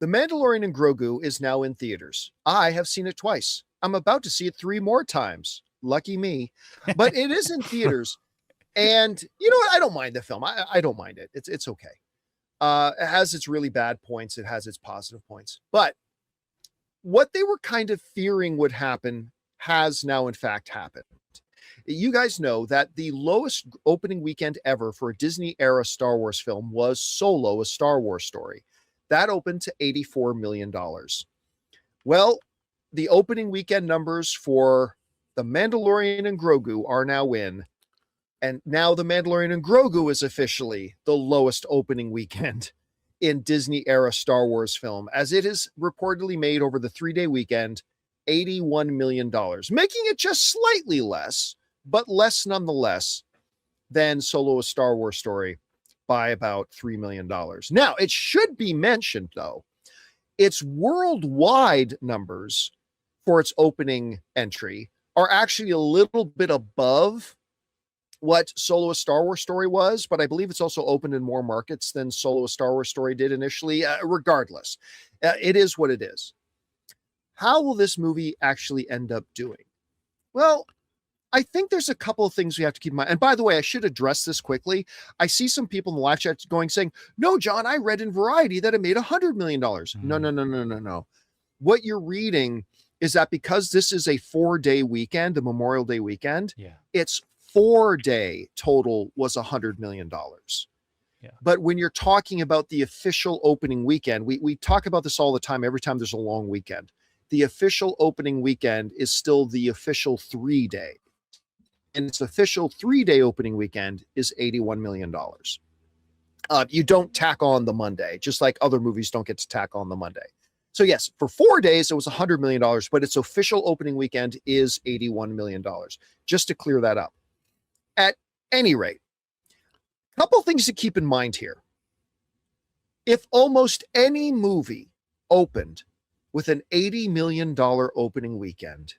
The Mandalorian and Grogu is now in theaters. I have seen it twice. I'm about to see it 3 more times. Lucky me. But it is in theaters. And you know what? I don't mind the film. I don't mind it. It's okay. It has its really bad points. It has its positive points. But what they were kind of fearing would happen has now in fact happened. You guys know that the lowest opening weekend ever for a Disney era Star Wars film was Solo, a Star Wars story. That opened to $84 million. Well, the opening weekend numbers for The Mandalorian and Grogu are now in. And now The Mandalorian and Grogu is officially the lowest opening weekend in Disney era Star Wars film, as it is reportedly made over the 3-day weekend, $81 million, making it just slightly less, but less nonetheless than Solo, a Star Wars story by about $3 million. Now, it should be mentioned, though, its worldwide numbers for its opening entry are actually a little bit above what Solo, a Star Wars story was, but I believe it's also opened in more markets than Solo, a Star Wars story did initially. Regardless, it is what it is. How will this movie actually end up doing? Well, I think there's a couple of things we have to keep in mind. And by the way, I should address this quickly. I see some people in the live chat saying, no, John, I read in Variety that it made $100 million. No. What you're reading is that because this is a 4-day weekend, a Memorial Day weekend, its 4-day total was $100 million. Yeah. But when you're talking about the official opening weekend, we talk about this all the time, every time there's a long weekend. The official opening weekend is still the official 3-day. And its official 3-day opening weekend is $81 million. You don't tack on the Monday, just like other movies don't get to tack on the Monday. So yes, for 4 days, it was $100 million, but its official opening weekend is $81 million, just to clear that up. At any rate, a couple things to keep in mind here. If almost any movie opened with an $80 million opening weekend,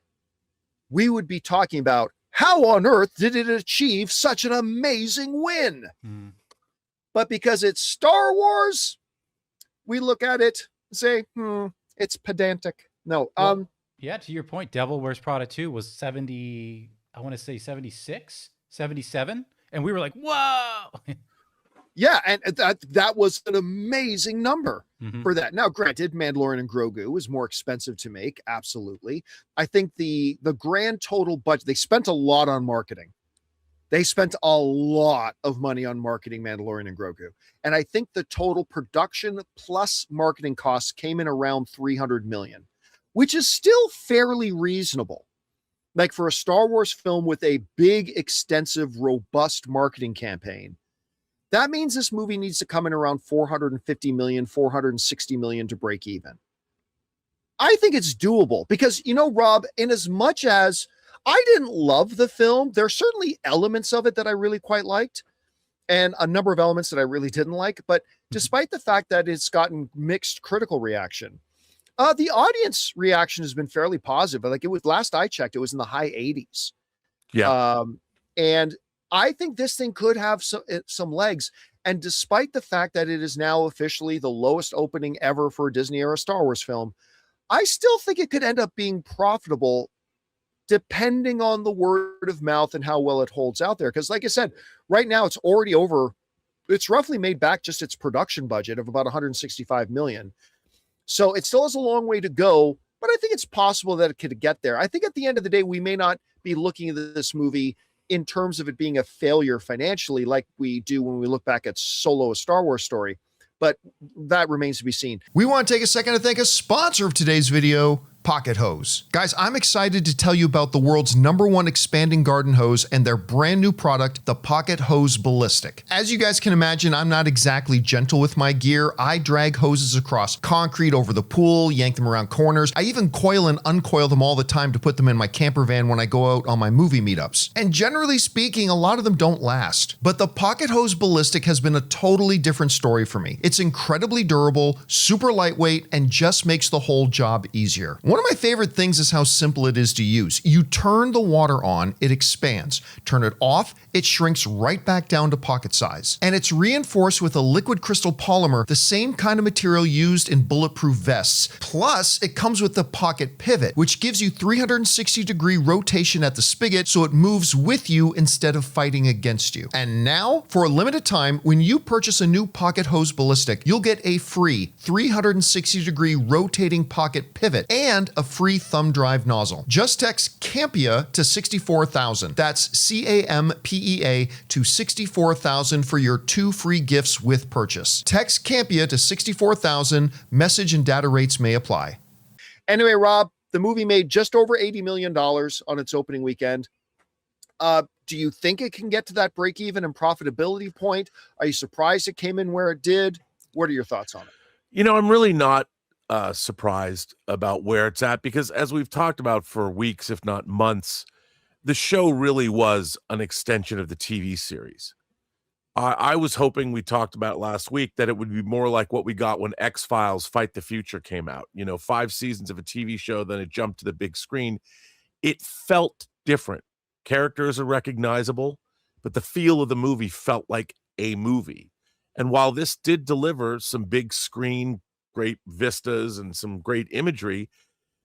we would be talking about how on earth did it achieve such an amazing win? But because it's Star Wars, we look at it and say, it's pedantic. No. Well, yeah, to your point, Devil Wears Prada 2 was 70, I want to say 76, 77. And we were like, whoa. Yeah, and that was an amazing number for that. Now, granted, Mandalorian and Grogu is more expensive to make, absolutely. I think the grand total budget, they spent a lot on marketing. They spent a lot of money on marketing Mandalorian and Grogu. And I think the total production plus marketing costs came in around $300 million, which is still fairly reasonable. Like for a Star Wars film with a big, extensive, robust marketing campaign, that means this movie needs to come in around $450 million, $460 million to break even. I think it's doable because, you know, Rob, in as much as I didn't love the film, there are certainly elements of it that I really quite liked and a number of elements that I really didn't like. But despite the fact that it's gotten mixed critical reaction, the audience reaction has been fairly positive. Like it was, last I checked, it was in the high 80s. Yeah. And I think this thing could have some legs. And despite the fact that it is now officially the lowest opening ever for a Disney era Star Wars film, I still think it could end up being profitable depending on the word of mouth and how well it holds out there. Because like I said, right now it's already over. It's roughly made back just its production budget of about $165 million. So it still has a long way to go, but I think it's possible that it could get there. I think at the end of the day, we may not be looking at this movie in terms of it being a failure financially, like we do when we look back at Solo, a Star Wars story, but that remains to be seen. We want to take a second to thank a sponsor of today's video, Pocket Hose. Guys, I'm excited to tell you about the world's #1 expanding garden hose and their brand new product, the Pocket Hose Ballistic. As you guys can imagine, I'm not exactly gentle with my gear. I drag hoses across concrete over the pool, yank them around corners. I even coil and uncoil them all the time to put them in my camper van when I go out on my movie meetups. And generally speaking, a lot of them don't last. But the Pocket Hose Ballistic has been a totally different story for me. It's incredibly durable, super lightweight, and just makes the whole job easier. One of my favorite things is how simple it is to use. You turn the water on, it expands. Turn it off, it shrinks right back down to pocket size. And it's reinforced with a liquid crystal polymer, the same kind of material used in bulletproof vests. Plus, it comes with the pocket pivot, which gives you 360-degree rotation at the spigot so it moves with you instead of fighting against you. And now, for a limited time, when you purchase a new Pocket Hose Ballistic, you'll get a free 360-degree rotating pocket pivot and a free thumb drive nozzle. Just text Campea to 64,000. That's CAMPEA to 64,000 for your 2 free gifts with purchase. Text Campea to 64,000. Message and data rates may apply. Anyway, Rob, the movie made just over $80 million on its opening weekend. Do you think it can get to that break even and profitability point? Are you surprised it came in where it did? What are your thoughts on it? You know, I'm really not surprised about where it's at, because as we've talked about for weeks, if not months, the show really was an extension of the TV series. I was hoping, we talked about last week, that it would be more like what we got when X-Files Fight the Future came out. 5 seasons of a TV show, then it jumped to the big screen. It felt different. Characters are recognizable, but the feel of the movie felt like a movie. And while this did deliver some big screen, great vistas, and some great imagery,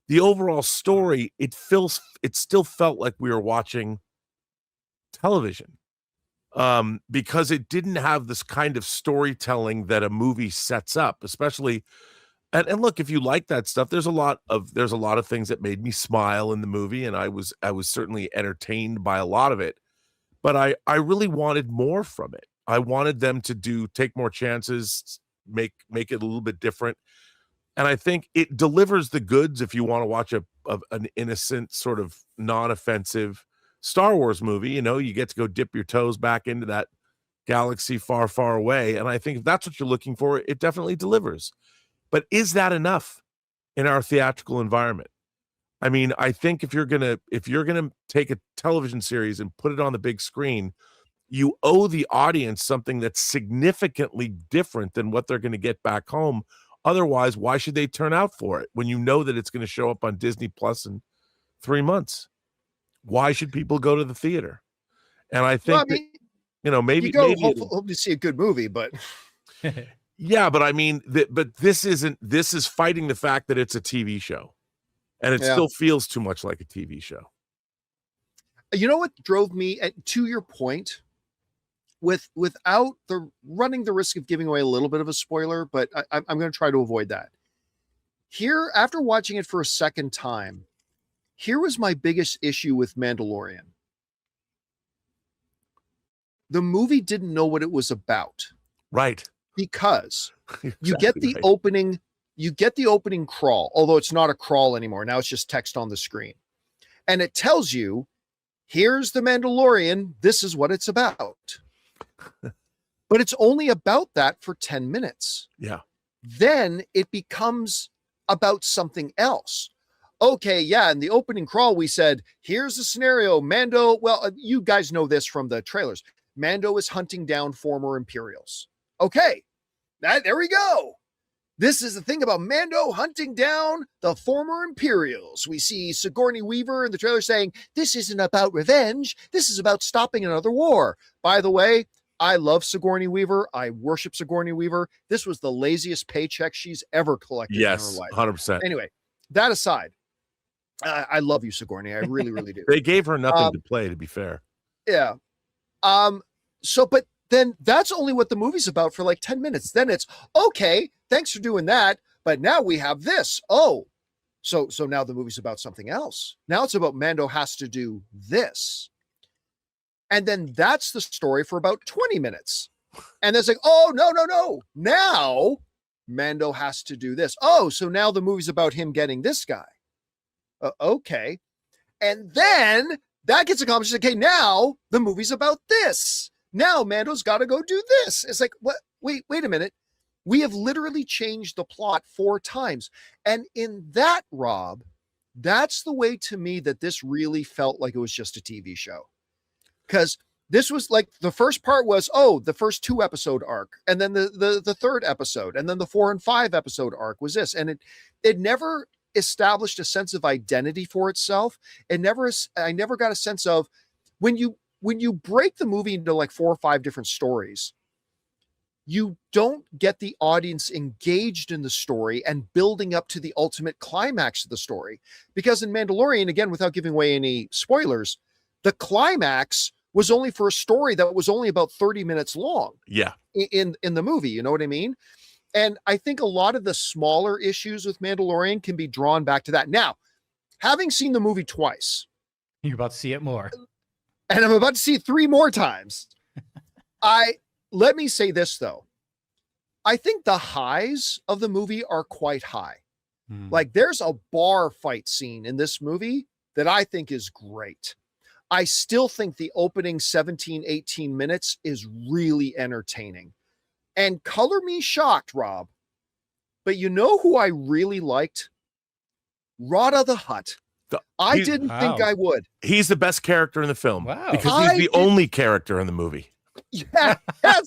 the overall story, it still felt like we were watching television, because it didn't have this kind of storytelling that a movie sets up, especially. And look, if you like that stuff, there's a lot of things that made me smile in the movie, and I was certainly entertained by a lot of it. But I really wanted more from it. I wanted them to take more chances, make it a little bit different. And I think it delivers the goods if you want to watch an innocent, sort of non-offensive Star Wars movie. You get to go dip your toes back into that galaxy far, far away. And I think if that's what you're looking for, it definitely delivers. But is that enough in our theatrical environment? I mean, I think if you're gonna take a television series and put it on the big screen, you owe the audience something that's significantly different than what they're going to get back home. Otherwise, why should they turn out for it when you know that it's going to show up on Disney Plus in 3 months? Why should people go to the theater? And I think maybe you go hope to see a good movie, but yeah, but I mean, but this is fighting the fact that it's a TV show, and it still feels too much like a TV show. You know what drove me to your point, without running the risk of giving away a little bit of a spoiler, but I'm going to try to avoid that. Here, after watching it for a second time, here was my biggest issue with Mandalorian. The movie didn't know what it was about. Right. Because Exactly you get the right. opening crawl, although it's not a crawl anymore. Now it's just text on the screen. And it tells you, here's the Mandalorian. This is what it's about. But it's only about that for 10 minutes. Yeah. Then it becomes about something else. Okay, yeah, in the opening crawl, we said, here's the scenario. Mando, well, you guys know this from the trailers. Mando is hunting down former Imperials. Okay, there we go. This is the thing about Mando hunting down the former Imperials. We see Sigourney Weaver in the trailer saying, this isn't about revenge. This is about stopping another war. By the way, I love Sigourney Weaver. I worship Sigourney Weaver. This was the laziest paycheck she's ever collected in her life. 100%. Anyway, that aside, I love you, Sigourney. I really, really do. They gave her nothing to play, to be fair. Yeah. But then that's only what the movie's about for like 10 minutes. Then it's, okay, thanks for doing that. But now we have this. Oh, so now the movie's about something else. Now it's about Mando has to do this. And then that's the story for about 20 minutes. And it's like, oh, no. Now Mando has to do this. Oh, so now the movie's about him getting this guy. Okay. And then that gets accomplished. Okay, now the movie's about this. Now Mando's got to go do this. It's like, what? Wait a minute. We have literally changed the plot 4 times. And in that, Rob, that's the way to me that this really felt like it was just a TV show. Because this was like, the first part was, the first 2 episode arc. And then the 3rd episode. And then the 4 and 5 episode arc was this. And it never established a sense of identity for itself. I never got a sense of when you break the movie into like 4 or 5 different stories, you don't get the audience engaged in the story and building up to the ultimate climax of the story. Because in Mandalorian, again, without giving away any spoilers, the climax was only for a story that was only about 30 minutes long. Yeah. In the movie, you know what I mean? And I think a lot of the smaller issues with Mandalorian can be drawn back to that. Now, having seen the movie twice, You're about to see it more. and I'm about to see it 3 more times, let me say this though. I think the highs of the movie are quite high. Like there's a bar fight scene in this movie that I think is great. I still think the opening 17, 18 minutes is really entertaining. And color me shocked, Rob, but you know who I really liked? Rada the Hutt. I didn't think I would. He's the best character in the film. Wow. Because he's the only character in the movie. Yeah, yes.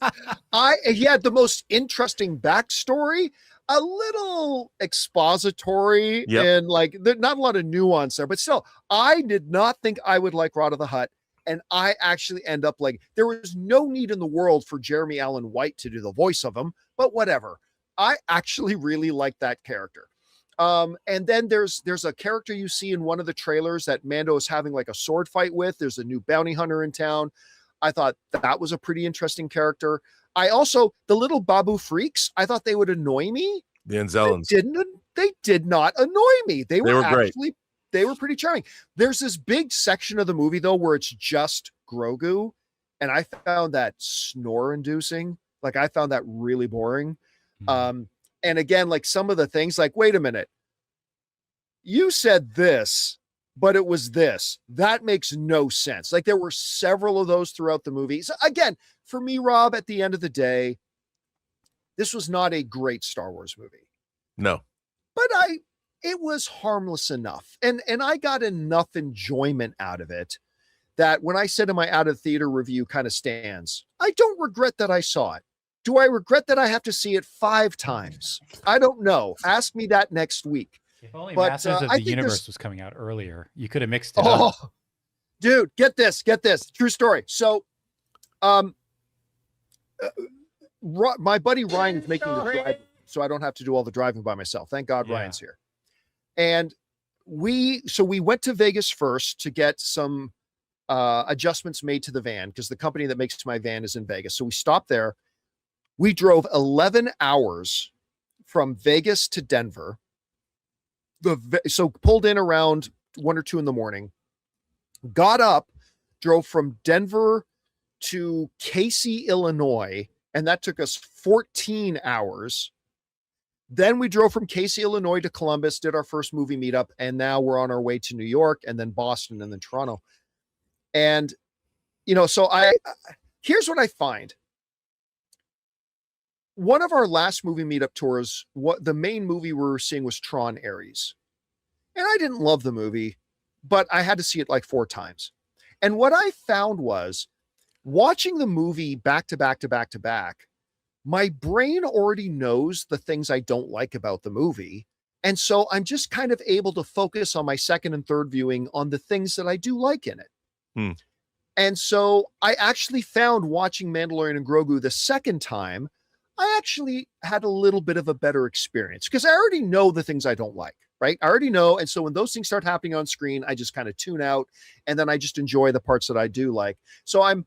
He had the most interesting backstory, a little expository, and like not a lot of nuance there, but still, I did not think I would like Rada the Hutt. And I actually end up like, there was no need in the world for Jeremy Allen White to do the voice of him, but whatever. I actually really like that character. And then there's a character you see in one of the trailers that Mando is having like a sword fight with. There's a new bounty hunter in town. I thought that was a pretty interesting character. I also, the little Babu freaks, I thought they would annoy me. The Anzellans. They did not annoy me. They were great. Actually, they were pretty charming. There's this big section of the movie though, where it's just Grogu. And I found that snore inducing. Like I found that really boring. And again, like some of the things like, wait a minute, you said this, but it was this. That makes no sense. Like there were several of those throughout the movie. So again, for me, Rob, at the end of the day, this was not a great Star Wars movie. No. But it was harmless enough. And I got enough enjoyment out of it that when I said in my out of theater review kind of stands, I don't regret that I saw it. Do I regret that I have to see it 5 times? I don't know. Ask me that next week. If only Masters of the Universe was coming out earlier, you could have mixed it up. Dude, get this. True story. So, my buddy Ryan is making the drive, so I don't have to do all the driving by myself. Thank God Ryan's here. And we went to Vegas first to get some adjustments made to the van because the company that makes my van is in Vegas. So we stopped there. We drove 11 hours from Vegas to Denver. So pulled in around 1 or 2 in the morning, got up, drove from Denver to Casey, Illinois, and that took us 14 hours. Then we drove from Casey, Illinois to Columbus, did our first movie meetup, and now we're on our way to New York and then Boston and then Toronto. And, so here's what I find. One of our last movie meetup tours, the main movie we were seeing was Tron Ares. And I didn't love the movie, but I had to see it like 4 times. And what I found was watching the movie back to back to back to back, my brain already knows the things I don't like about the movie. And so I'm just kind of able to focus on my second and third viewing on the things that I do like in it. And so I actually found watching Mandalorian and Grogu the second time, I actually had a little bit of a better experience because I already know the things I don't like, right? I already know. And so when those things start happening on screen, I just kind of tune out and then I just enjoy the parts that I do like. So I'm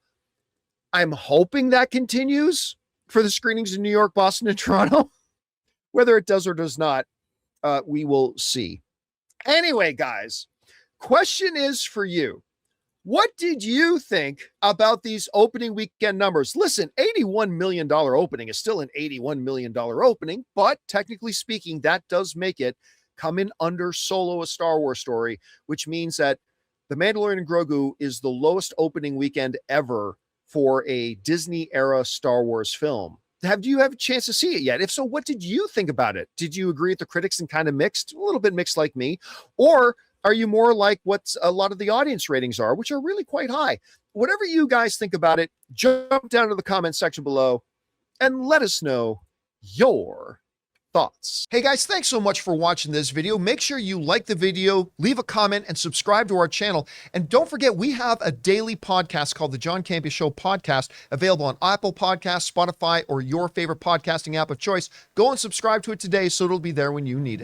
hoping that continues for the screenings in New York, Boston, and Toronto. Whether it does or does not, we will see. Anyway, guys, question is for you. What did you think about these opening weekend numbers? Listen, $81 million opening is still an $81 million opening, but technically speaking, that does make it come in under Solo, a Star Wars story, which means that The Mandalorian and Grogu is the lowest opening weekend ever for a Disney era Star Wars film. Do you have a chance to see it yet? If so, what did you think about it? Did you agree with the critics and kind of mixed, a little bit mixed like me? Or are you more like what a lot of the audience ratings are, which are really quite high? Whatever you guys think about it, jump down to the comment section below and let us know your thoughts. Hey guys, thanks so much for watching this video. Make sure you like the video, leave a comment, and subscribe to our channel. And don't forget, we have a daily podcast called the John Campea Show podcast, available on Apple Podcasts, Spotify, or your favorite podcasting app of choice. Go and subscribe to it today so it'll be there when you need it.